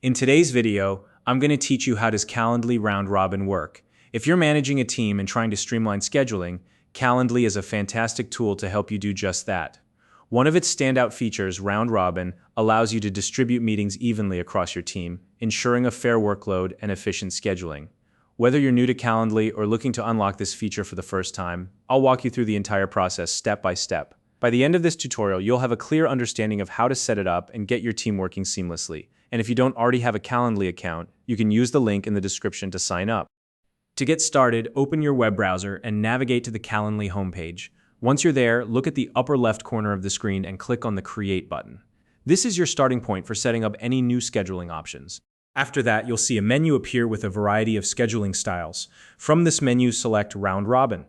In today's video, I'm going to teach you how does Calendly round robin work. If you're managing a team and trying to streamline scheduling, Calendly is a fantastic tool to help you do just that. One of its standout features, round robin, allows you to distribute meetings evenly across your team, ensuring a fair workload and efficient scheduling. Whether you're new to Calendly or looking to unlock this feature for the first time, I'll walk you through the entire process step by step. By the end of this tutorial, you'll have a clear understanding of how to set it up and get your team working seamlessly. And if you don't already have a Calendly account, you can use the link in the description to sign up. To get started, open your web browser and navigate to the Calendly homepage. Once you're there, look at the upper left corner of the screen and click on the Create button. This is your starting point for setting up any new scheduling options. After that, you'll see a menu appear with a variety of scheduling styles. From this menu, select Round Robin.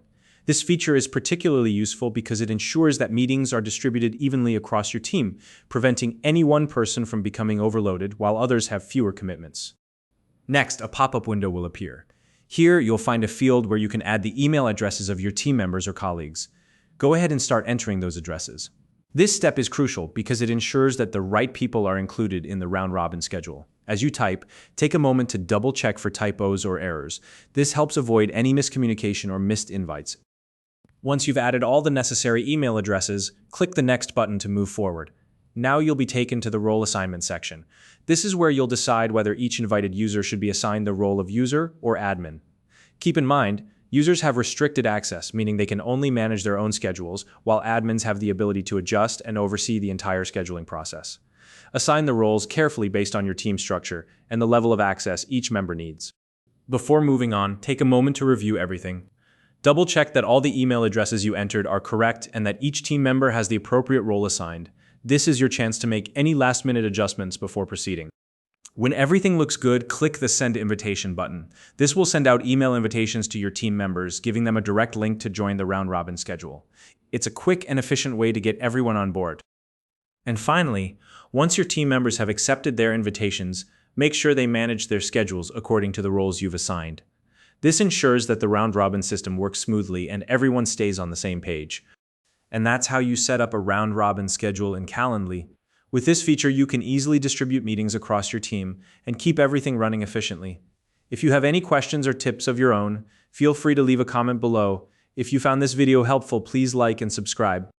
This feature is particularly useful because it ensures that meetings are distributed evenly across your team, preventing any one person from becoming overloaded while others have fewer commitments. Next, a pop-up window will appear. Here, you'll find a field where you can add the email addresses of your team members or colleagues. Go ahead and start entering those addresses. This step is crucial because it ensures that the right people are included in the round-robin schedule. As you type, take a moment to double-check for typos or errors. This helps avoid any miscommunication or missed invites. Once you've added all the necessary email addresses, click the Next button to move forward. Now you'll be taken to the role assignment section. This is where you'll decide whether each invited user should be assigned the role of user or admin. Keep in mind, users have restricted access, meaning they can only manage their own schedules, while admins have the ability to adjust and oversee the entire scheduling process. Assign the roles carefully based on your team structure and the level of access each member needs. Before moving on, take a moment to review everything. Double-check that all the email addresses you entered are correct and that each team member has the appropriate role assigned. This is your chance to make any last-minute adjustments before proceeding. When everything looks good, click the Send Invitation button. This will send out email invitations to your team members, giving them a direct link to join the round-robin schedule. It's a quick and efficient way to get everyone on board. And finally, once your team members have accepted their invitations, make sure they manage their schedules according to the roles you've assigned. This ensures that the round-robin system works smoothly and everyone stays on the same page. And that's how you set up a round-robin schedule in Calendly. With this feature, you can easily distribute meetings across your team and keep everything running efficiently. If you have any questions or tips of your own, feel free to leave a comment below. If you found this video helpful, please like and subscribe.